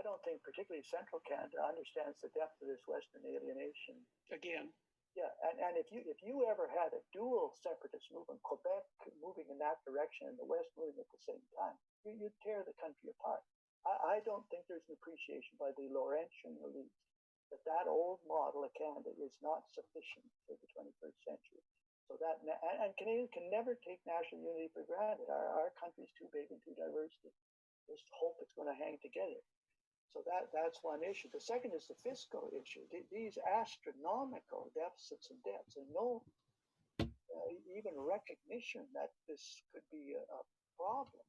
I don't think particularly central Canada understands the depth of this Western alienation. Again. Yeah, and if you ever had a dual separatist movement, Quebec moving in that direction and the West moving at the same time, you'd tear the country apart. I don't think there's an appreciation by the Laurentian elite that old model of Canada is not sufficient for the 21st century. So that, and Canadians can never take national unity for granted. Our country's too big and too diverse to just hope it's going to hang together. So that's one issue. The second is the fiscal issue. These astronomical deficits and debts, and no even recognition that this could be a problem.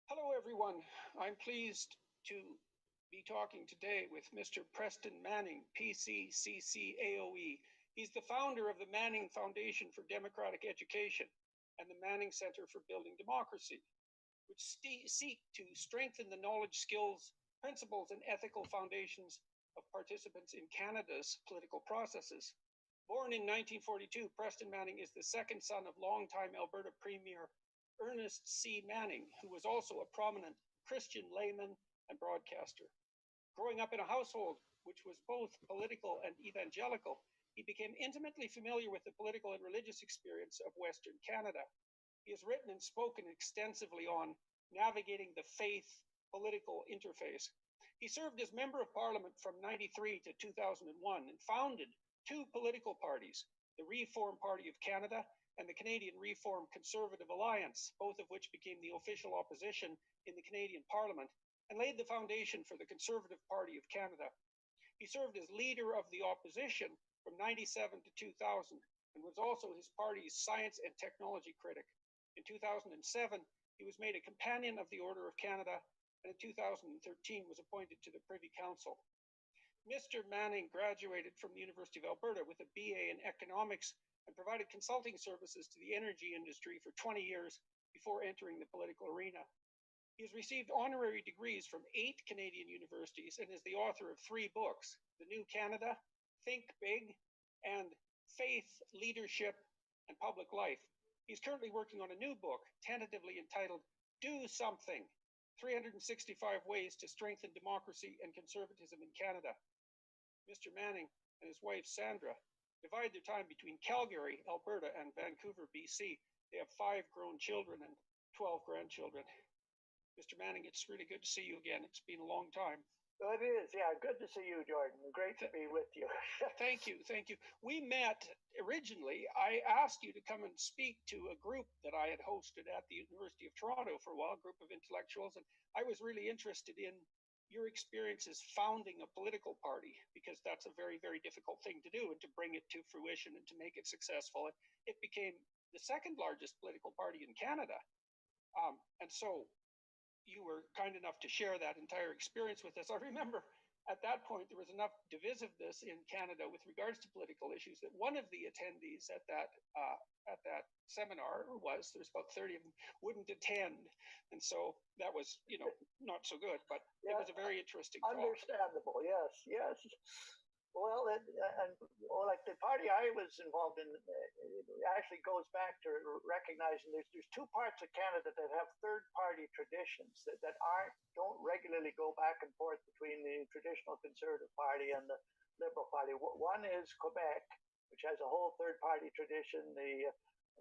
Hello, everyone. I'm pleased to be talking today with Mr. Preston Manning, PCCCAOE. He's the founder of the Manning Foundation for Democratic Education and the Manning Center for Building Democracy, which seek to strengthen the knowledge, skills, principles, and ethical foundations of participants in Canada's political processes. Born in 1942, Preston Manning is the second son of longtime Alberta Premier Ernest C. Manning, who was also a prominent Christian layman and broadcaster. Growing up in a household which was both political and evangelical, he became intimately familiar with the political and religious experience of Western Canada. He has written and spoken extensively on navigating the faith-political interface. He served as Member of Parliament from 1993 to 2001 and founded two political parties, the Reform Party of Canada and the Canadian Reform Conservative Alliance, both of which became the official opposition in the Canadian Parliament and laid the foundation for the Conservative Party of Canada. He served as leader of the opposition from 1997 to 2000 and was also his party's science and technology critic. In 2007, he was made a Companion of the Order of Canada, and in 2013 was appointed to the Privy Council. Mr. Manning graduated from the University of Alberta with a BA in economics and provided consulting services to the energy industry for 20 years before entering the political arena. He has received honorary degrees from 8 Canadian universities and is the author of 3 books, The New Canada, Think Big, and Faith, Leadership, and Public Life. He's currently working on a new book, tentatively entitled Do Something, 365 Ways to Strengthen Democracy and Conservatism in Canada. Mr. Manning and his wife, Sandra, divide their time between Calgary, Alberta, and Vancouver, BC. They have 5 grown children and 12 grandchildren. Mr. Manning, it's really good to see you again. It's been a long time. Oh, it is, yeah. Good to see you, Jordan. Great to be with you. Thank you, thank you. We met originally. I asked you to come and speak to a group that I had hosted at the University of Toronto for a while, a group of intellectuals, and I was really interested in your experiences founding a political party, because that's a very, very difficult thing to do, and to bring it to fruition and to make it successful. It became the second largest political party in Canada. And so you were kind enough to share that entire experience with us. I remember at that point, there was enough divisiveness in Canada with regards to political issues that one of the attendees at that seminar there's about 30 of them, wouldn't attend. And so that was, not so good, but yeah, it was a very interesting talk. Understandable, yes. Well, like the party I was involved in actually goes back to recognizing there's 2 parts of Canada that have third-party traditions that don't regularly go back and forth between the traditional Conservative Party and the Liberal Party. One is Quebec, which has a whole third-party tradition, the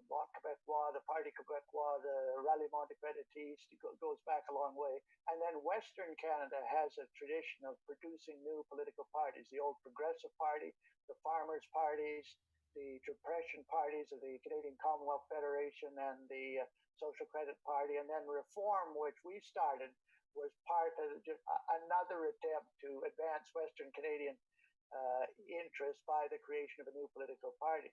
Bloc Québécois, the Parti Québécois, the Ralliement Décrétatiste, goes back a long way. And then Western Canada has a tradition of producing new political parties, the old Progressive Party, the Farmers' Parties, the Depression Parties of the Canadian Commonwealth Federation, and the Social Credit Party. And then Reform, which we started, was part of another attempt to advance Western Canadian interest by the creation of a new political party.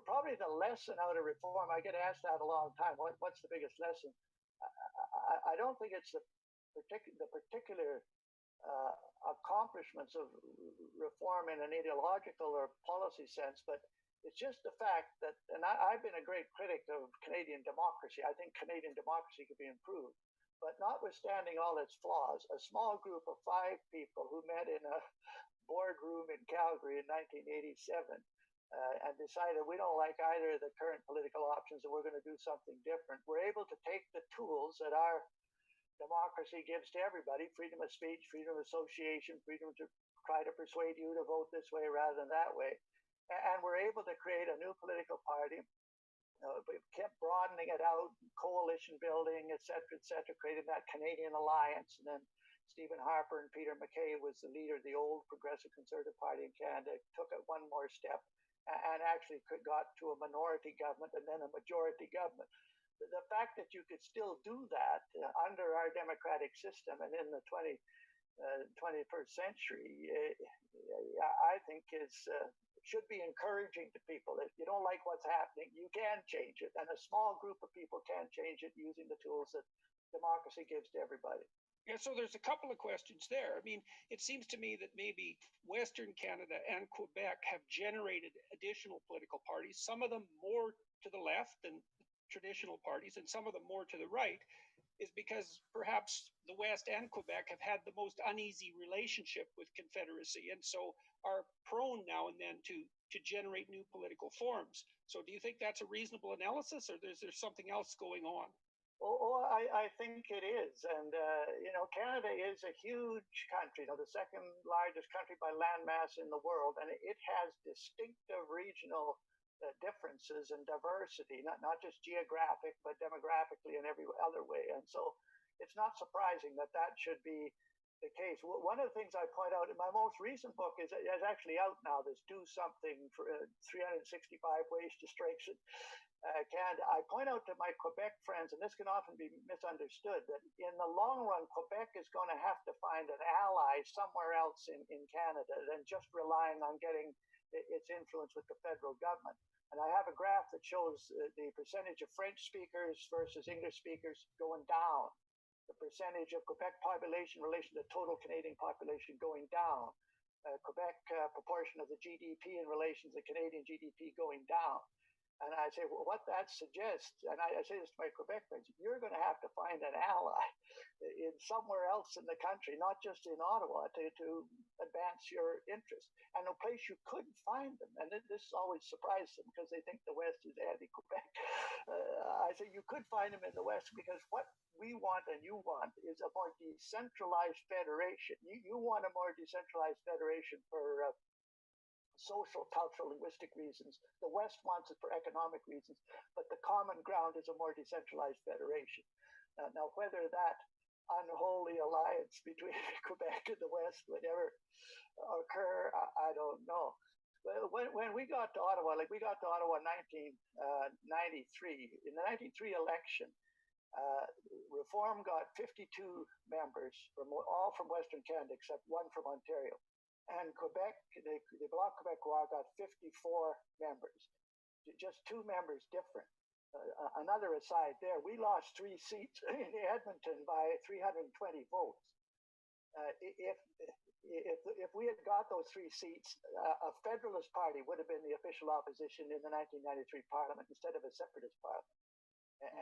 Probably the lesson out of Reform, I get asked that a long time, what's the biggest lesson? I don't think it's the particular accomplishments of Reform in an ideological or policy sense, but It's just the fact that, and I've been a great critic of Canadian democracy. I think Canadian democracy could be improved. But notwithstanding all its flaws, a small group of 5 people who met in a boardroom in Calgary in 1987 and decided we don't like either of the current political options and we're going to do something different, we're able to take the tools that our democracy gives to everybody: freedom of speech, freedom of association, freedom to try to persuade you to vote this way rather than that way. And we're able to create a new political party. We kept broadening it out, coalition building, et cetera, creating that Canadian alliance. And then Stephen Harper and Peter MacKay was the leader of the old Progressive Conservative Party in Canada, took it one more step and actually got to a minority government and then a majority government. The fact that you could still do that under our democratic system and in the 21st century, I think should be encouraging to people. If you don't like what's happening, you can change it. And a small group of people can change it using the tools that democracy gives to everybody. Yeah, so there's a couple of questions there. I mean, it seems to me that maybe Western Canada and Quebec have generated additional political parties, some of them more to the left than traditional parties, and some of them more to the right, is because perhaps the West and Quebec have had the most uneasy relationship with Confederacy, and so are prone now and then to generate new political forms. So do you think that's a reasonable analysis, or is there something else going on? I think it is. And, Canada is a huge country, the second largest country by landmass in the world, and it has distinctive regional differences and diversity, not just geographic, but demographically and every other way. And so it's not surprising that should be the case. One of the things I point out in my most recent book is actually out now, this Do Something for 365 Ways to Strengthen Canada. I point out to my Quebec friends, and this can often be misunderstood, that in the long run, Quebec is going to have to find an ally somewhere else in Canada than just relying on getting its influence with the federal government. And I have a graph that shows the percentage of French speakers versus English speakers going down, the percentage of Quebec population in relation to total Canadian population going down, Quebec proportion of the GDP in relation to Canadian GDP going down. And I say, well, what that suggests, and I say this to my Quebec friends, you're going to have to find an ally in somewhere else in the country, not just in Ottawa, to advance your interests. And a place you couldn't find them, and this always surprises them because they think the West is anti-Quebec. I say you could find them in the West because what we want and you want is a more decentralized federation. You want a more decentralized federation for social, cultural, linguistic reasons. The West wants it for economic reasons, but the common ground is a more decentralized federation. Now, whether that unholy alliance between Quebec and the West would ever occur, I don't know. When we got to Ottawa, we got to Ottawa in 1993. In the 1993 election, Reform got 52 members, all from Western Canada, except one from Ontario. And Quebec, the Bloc Québécois got 54 members, just 2 members different. Another aside there, we lost 3 seats in Edmonton by 320 votes. If we had got those 3 seats, a Federalist Party would have been the official opposition in the 1993 Parliament instead of a separatist Parliament.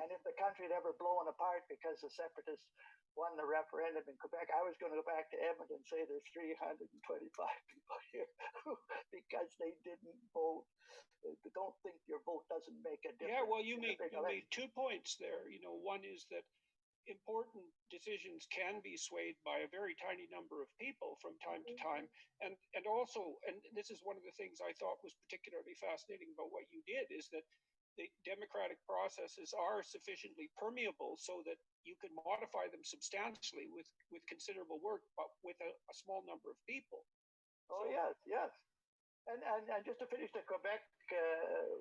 And if the country had ever blown apart because the separatists won the referendum in Quebec, I was going to go back to Edmonton and say there's 325 people here because they didn't vote. Don't think your vote doesn't make a difference. Yeah, well, you made 2 points there. One is that important decisions can be swayed by a very tiny number of people from time to time. And also, and this is one of the things I thought was particularly fascinating about what you did, is that the democratic processes are sufficiently permeable so that you can modify them substantially with considerable work, but with a small number of people. Oh, so, yes. And just to finish the Quebec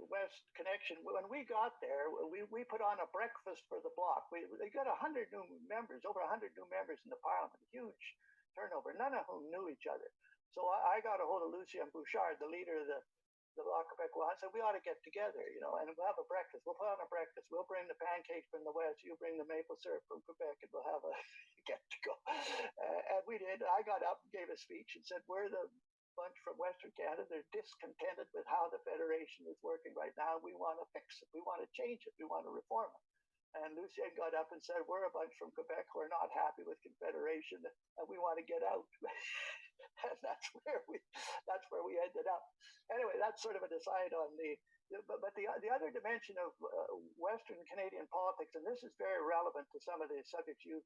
West connection, when we got there, we put on a breakfast for the Bloc. They got 100 new members, over 100 new members in the Parliament, huge turnover, none of whom knew each other. So I got a hold of Lucien Bouchard, the leader of the Bloc Québécois, and said, we ought to get together, and we'll have a breakfast. We'll put on a breakfast. We'll bring the pancakes from the West. You bring the maple syrup from Quebec, and we'll have a get to go. And we did. I got up and gave a speech and said, we're the bunch from Western Canada. They're discontented with how the Federation is working right now. We want to fix it. We want to change it. We want to reform it. And Lucien got up and said, we're a bunch from Quebec who are not happy with Confederation and we want to get out. And that's where we ended up. Anyway, that's sort of an aside on but the other dimension of Western Canadian politics, and this is very relevant to some of the subjects you've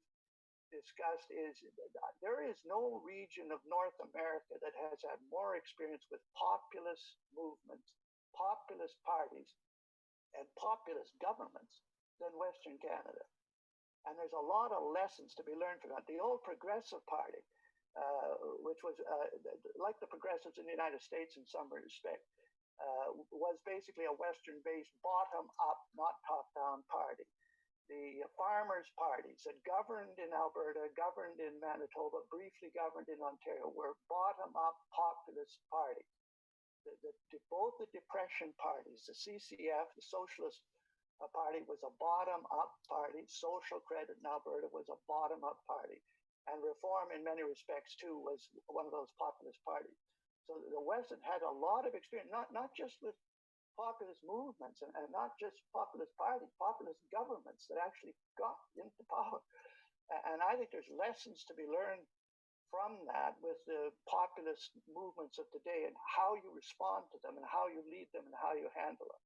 discussed, is there is no region of North America that has had more experience with populist movements, populist parties, and populist governments than Western Canada. And there's a lot of lessons to be learned from that. The old Progressive Party, which was like the progressives in the United States in some respect, was basically a Western-based bottom-up, not top-down party. The farmers' parties that governed in Alberta, governed in Manitoba, briefly governed in Ontario, were bottom-up populist parties. Both the Depression parties, the CCF, the Socialist Party, was a bottom-up party. Social Credit in Alberta was a bottom-up party. And Reform, in many respects, too, was one of those populist parties. So the West had a lot of experience, not just with populist movements and not just populist parties, populist governments that actually got into power. And I think there's lessons to be learned from that with the populist movements of today and how you respond to them and how you lead them and how you handle them.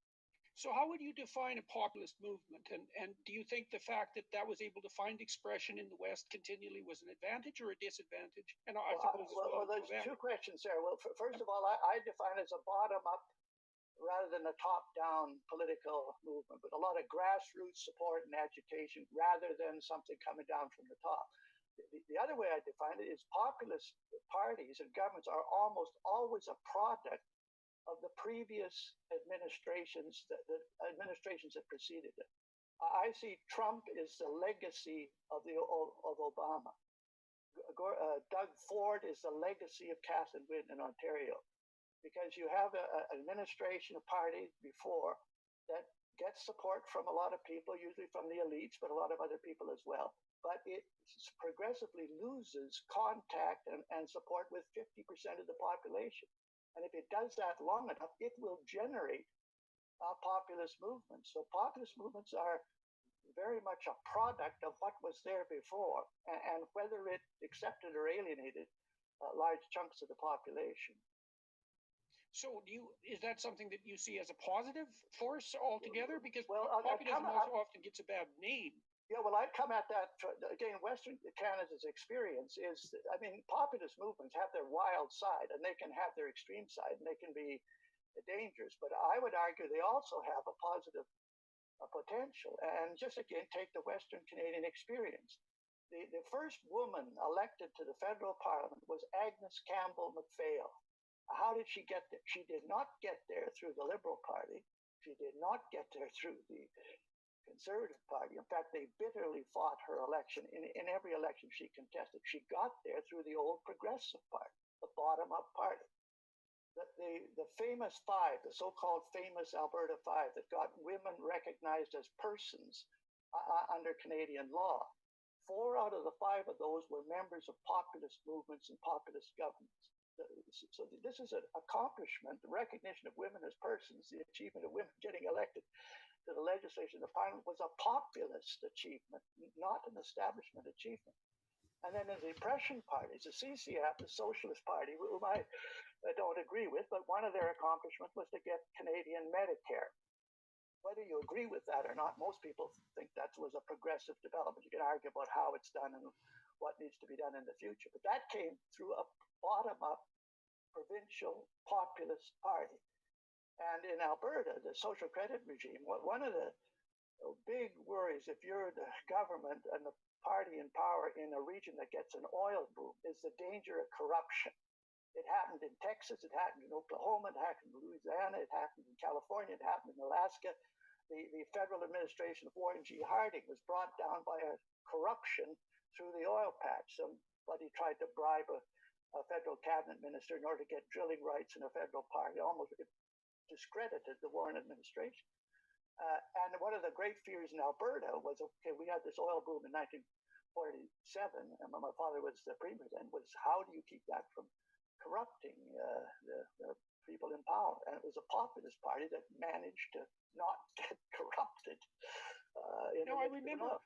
So how would you define a populist movement? And do you think the fact that was able to find expression in the West continually was an advantage or a disadvantage? And I suppose there's two questions there. Well, first of all, I define it as a bottom-up rather than a top-down political movement, with a lot of grassroots support and agitation rather than something coming down from the top. The other way I define it is populist parties and governments are almost always a product of the previous administrations, the administrations that preceded it. I see Trump is the legacy of Obama. Doug Ford is the legacy of Catherine Whitton in Ontario, because you have an administration, a party before that gets support from a lot of people, usually from the elites, but a lot of other people as well. But it progressively loses contact and support with 50% of the population. And if it does that long enough, it will generate populist movements. So populist movements are very much a product of what was there before, and whether it accepted or alienated large chunks of the population. So is that something that you see as a positive force altogether? Because populism also often gets a bad name. Yeah, well, I'd come at that, again, Western Canada's experience is, populist movements have their wild side, and they can have their extreme side, and they can be dangerous. But I would argue they also have a positive potential. And just again, take the Western Canadian experience. The first woman elected to the federal parliament was Agnes Campbell MacPhail. How did she get there? She did not get there through the Liberal Party. She did not get there through the Conservative Party. In fact, they bitterly fought her election. In every election she contested, she got there through the old Progressive Party, the bottom-up party. The famous five, the so-called famous Alberta Five, that got women recognized as persons under Canadian law. 4 out of the 5 of those were members of populist movements and populist governments. So this is an accomplishment. The recognition of women as persons, the achievement of women getting elected to the legislation, the parliament, was a populist achievement, not an establishment achievement. And then the Depression parties, the CCF, the Socialist Party, whom I don't agree with, but one of their accomplishments was to get Canadian Medicare. Whether you agree with that or not, most people think that was a progressive development. You can argue about how it's done and what needs to be done in the future. But that came through a bottom-up provincial populist party. And in Alberta, the social credit regime, one of the big worries, if you're the government and the party in power in a region that gets an oil boom, is the danger of corruption. It happened in Texas, it happened in Oklahoma, it happened in Louisiana, it happened in California, it happened in Alaska. The federal administration of Warren G. Harding was brought down by a corruption through the oil patch. Somebody tried to bribe a federal cabinet minister in order to get drilling rights in a federal park. It almost discredited the Warren administration. And one of the great fears in Alberta was, okay, we had this oil boom in 1947, and my father was the premier then, was how do you keep that from corrupting the people in power. And it was a populist party that managed to not get corrupted. I remember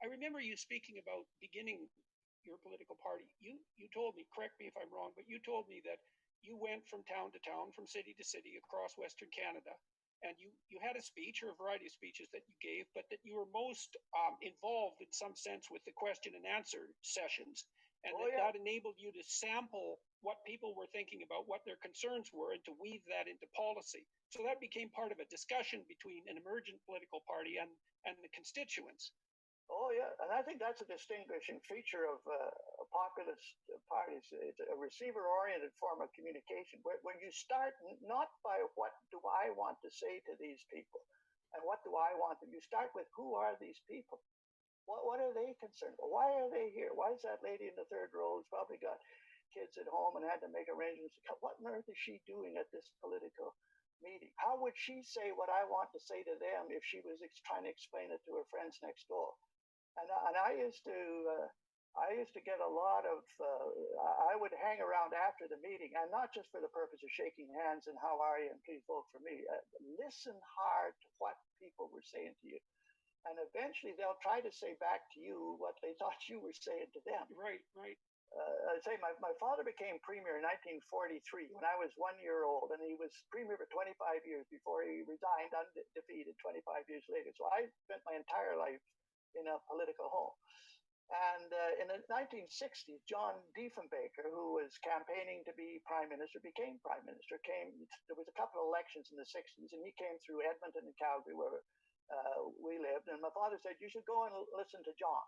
I remember you speaking about beginning your political party. You told me, correct me if I'm wrong, but you told me that you went from town to town, from city to city across Western Canada, and you had a speech or a variety of speeches that you gave, but that you were most involved in some sense with the question and answer sessions, and that enabled you to sample what people were thinking about, what their concerns were, and to weave that into policy. So that became part of a discussion between an emergent political party and the constituents. Oh, yeah. And I think that's a distinguishing feature of populist parties. It's a receiver-oriented form of communication where you start not by what do I want to say to these people and what do I want to, you start with who are these people? What are they concerned about? Why are they here? Why is that lady in the third row who's probably got kids at home and had to make arrangements? What on earth is she doing at this political meeting? How would she say what I want to say to them if she was trying to explain it to her friends next door? And I used to get a lot of. I would hang around after the meeting, and not just for the purpose of shaking hands and how are you and please vote for me. Listen hard to what people were saying to you, and eventually they'll try to say back to you what they thought you were saying to them. Right. I'd say my father became premier in 1943 when I was 1 year old, and he was premier for 25 years before he resigned undefeated 25 years later. So I spent my entire life in a political home. And in the 1960s, John Diefenbaker, who was campaigning to be prime minister, became prime minister. There was a couple of elections in the 60s, and he came through Edmonton and Calgary, where we lived. And my father said, you should go and listen to John.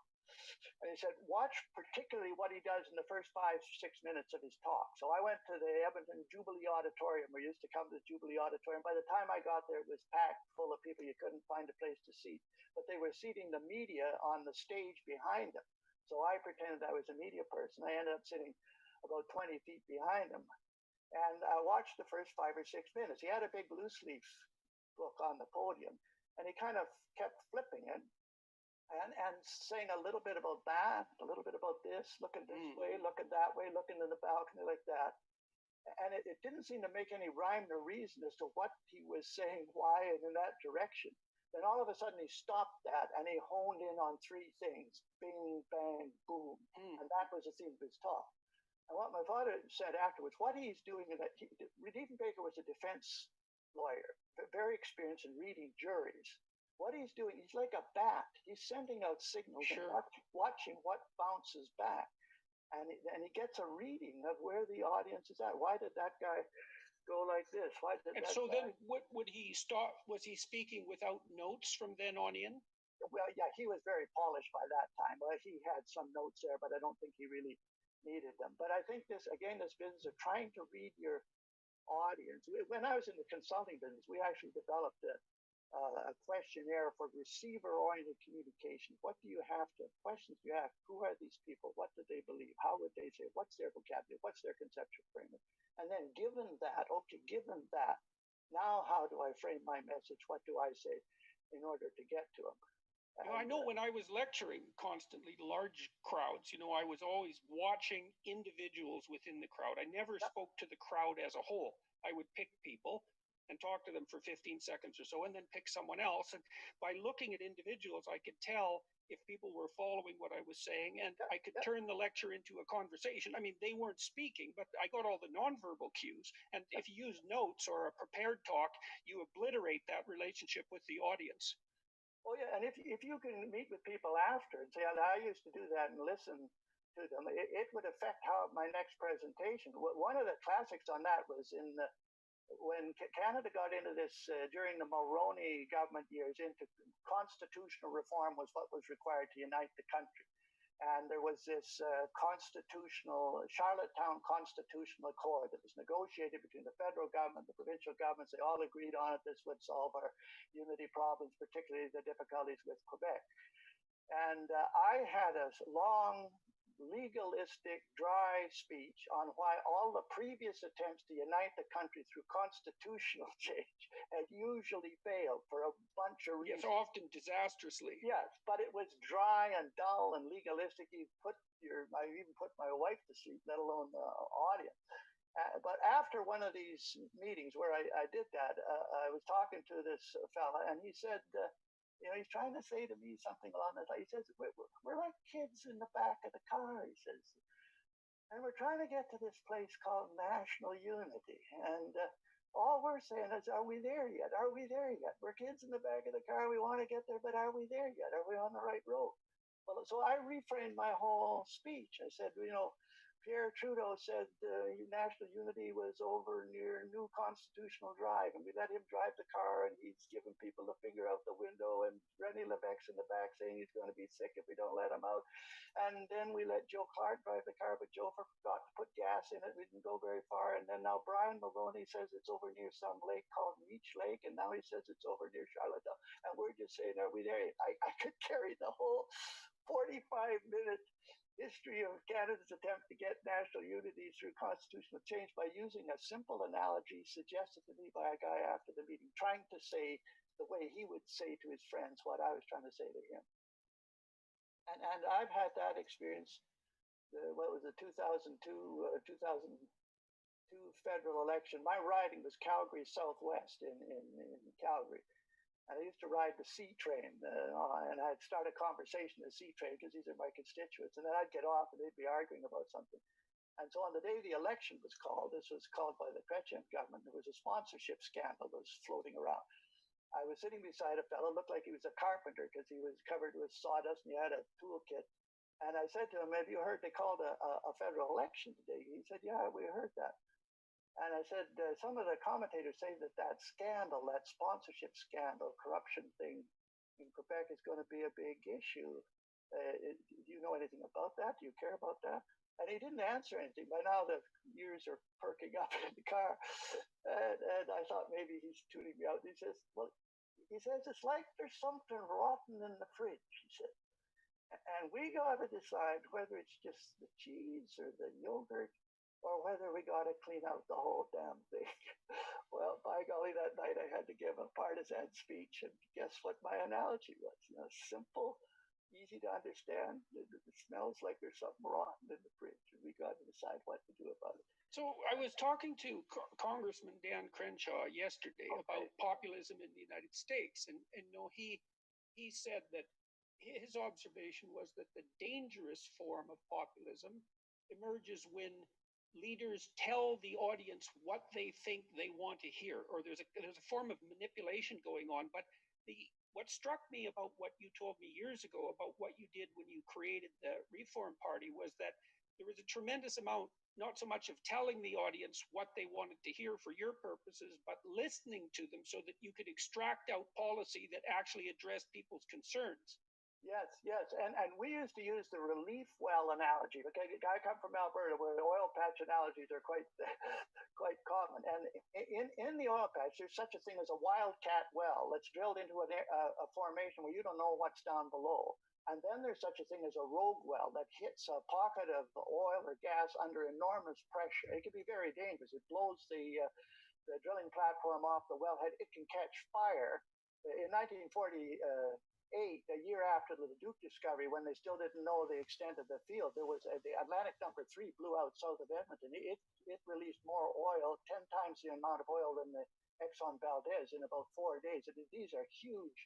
And he said, watch particularly what he does in the first 5 or 6 minutes of his talk. So I went to the Edmonton Jubilee Auditorium. We used to come to the Jubilee Auditorium. By the time I got there, it was packed full of people. You couldn't find a place to seat. But they were seating the media on the stage behind him. So I pretended I was a media person. I ended up sitting about 20 feet behind him. And I watched the first 5 or 6 minutes. He had a big loose leaf book on the podium. And he kind of kept flipping it. And saying a little bit about that, a little bit about this, looking this way, looking that way, looking in the balcony like that. And it didn't seem to make any rhyme or reason as to what he was saying, why, and in that direction. Then all of a sudden he stopped that and he honed in on 3 things: bing, bang, boom. And that was the theme of his talk. And what my father said afterwards, what he's doing is that Diefenbaker was a defense lawyer, very experienced in reading juries. What he's doing, he's like a bat. He's sending out signals and watching what bounces back. And he gets a reading of where the audience is at. Why did that guy go like this? Why did and that so guy... then would he stop? Was he speaking without notes from then on in? Well, yeah, he was very polished by that time. Well, he had some notes there, but I don't think he really needed them. But I think this business of trying to read your audience. When I was in the consulting business, we actually developed a questionnaire for receiver-oriented communication. What do you have to, questions do you have? Who are these people? What do they believe? How would they say? What's their vocabulary? What's their conceptual framework? And then given that, now how do I frame my message? What do I say in order to get to them? I know when I was lecturing constantly to large crowds, I was always watching individuals within the crowd. I never spoke to the crowd as a whole. I would pick people and talk to them for 15 seconds or so, and then pick someone else. And by looking at individuals, I could tell if people were following what I was saying, and I could turn the lecture into a conversation. I mean, they weren't speaking, but I got all the nonverbal cues. And if you use notes or a prepared talk, you obliterate that relationship with the audience. Oh, yeah. And if you can meet with people after and say, I used to do that and listen to them, it would affect how my next presentation. One of the classics on that was when Canada got into this during the Mulroney government years, into constitutional reform was what was required to unite the country. And there was this Charlottetown Constitutional Accord that was negotiated between the federal government, the provincial governments. They all agreed on it. This would solve our unity problems, particularly the difficulties with Quebec. And I had a long legalistic, dry speech on why all the previous attempts to unite the country through constitutional change had usually failed for a bunch of reasons. Yes, often disastrously. Yes, but it was dry and dull and legalistic. I even put my wife to sleep, let alone the audience. But after one of these meetings where I did that, I was talking to this fella, and he said, he's trying to say to me something along those lines. He says, we're like kids in the back of the car, he says, and we're trying to get to this place called National Unity. And all we're saying is, are we there yet? Are we there yet? We're kids in the back of the car. We want to get there, but are we there yet? Are we on the right road? Well, so I reframed my whole speech. I said, Pierre Trudeau said national unity was over near New Constitutional Drive, and we let him drive the car, and he's giving people the finger out the window, and René Levesque's in the back saying he's going to be sick if we don't let him out. And then we let Joe Clark drive the car, but Joe forgot to put gas in it. We didn't go very far. And then now Brian Mulroney says it's over near some lake called Leech Lake, and now he says it's over near Charlottetown. And we're just saying, are we there? I could carry the whole 45-minute history of Canada's attempt to get national unity through constitutional change by using a simple analogy suggested to me by a guy after the meeting, trying to say the way he would say to his friends what I was trying to say to him. And I've had that experience. What was the 2002 federal election? My riding was Calgary Southwest in Calgary. And I used to ride the C train, and I'd start a conversation in the C train because these are my constituents. And then I'd get off and they'd be arguing about something. And so on the day the election was called, this was called by the Chrétien government, there was a sponsorship scandal that was floating around. I was sitting beside a fellow, looked like he was a carpenter because he was covered with sawdust and he had a toolkit. And I said to him, have you heard they called a federal election today? He said, yeah, we heard that. And I said, some of the commentators say that scandal, that sponsorship scandal, corruption thing in Quebec is going to be a big issue. Do you know anything about that? Do you care about that? And he didn't answer anything. By now the ears are perking up in the car. And I thought maybe he's tuning me out. He says, it's like there's something rotten in the fridge, he said. And we got to decide whether it's just the cheese or the yogurt, or whether we got to clean out the whole damn thing. Well, by golly, that night I had to give a partisan speech, and guess what my analogy was? Simple, easy to understand. It smells like there's something rotten in the fridge, and we got to decide what to do about it. So I was talking to Congressman Dan Crenshaw yesterday about populism in the United States, and he said that his observation was that the dangerous form of populism emerges when leaders tell the audience what they think they want to hear, or there's a form of manipulation going on. But what struck me about what you told me years ago about what you did when you created the Reform Party was that there was a tremendous amount, not so much of telling the audience what they wanted to hear for your purposes, but listening to them so that you could extract out policy that actually addressed people's concerns. Yes. And we used to use the relief well analogy. Okay, I come from Alberta where the oil patch analogies are quite common. And in the oil patch, there's such a thing as a wildcat well that's drilled into a formation where you don't know what's down below. And then there's such a thing as a rogue well that hits a pocket of oil or gas under enormous pressure. It can be very dangerous. It blows the drilling platform off the wellhead. It can catch fire. In 1948, a year after the Leduc discovery, when they still didn't know the extent of the field, there was the Atlantic number 3 blew out south of Edmonton. It released more oil, 10 times the amount of oil than the Exxon Valdez in about 4 days. These are huge,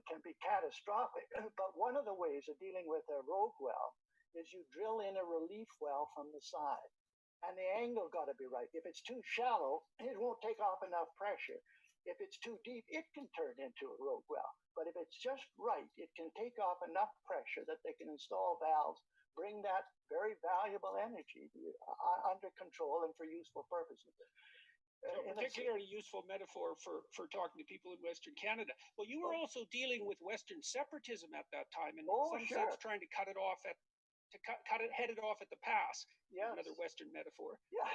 can be catastrophic. But one of the ways of dealing with a rogue well is you drill in a relief well from the side, and the angle got to be right. If it's too shallow, it won't take off enough pressure. If it's too deep, it can turn into a rogue well. But if it's just right, it can take off enough pressure that they can install valves, bring that very valuable energy under control and for useful purposes. A particularly useful metaphor for talking to people in Western Canada. Well, you were also dealing with Western separatism at that time, and in some sense trying to cut it off head it off at the pass. Yes. Another Western metaphor. Yeah.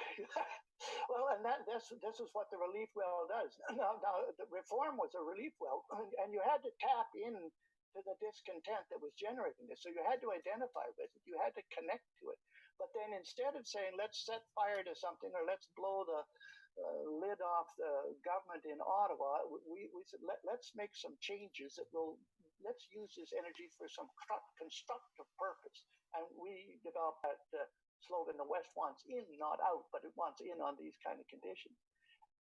Well, and this is what the relief well does. Now, the Reform was a relief well, and you had to tap in to to the discontent that was generating this. So you had to identify with it. You had to connect to it. But then instead of saying, let's set fire to something or let's blow the lid off the government in Ottawa, we said, let's make some changes that will, let's use this energy for some constructive purpose. And we developed that slogan, the West wants in, not out, but it wants in on these kind of conditions.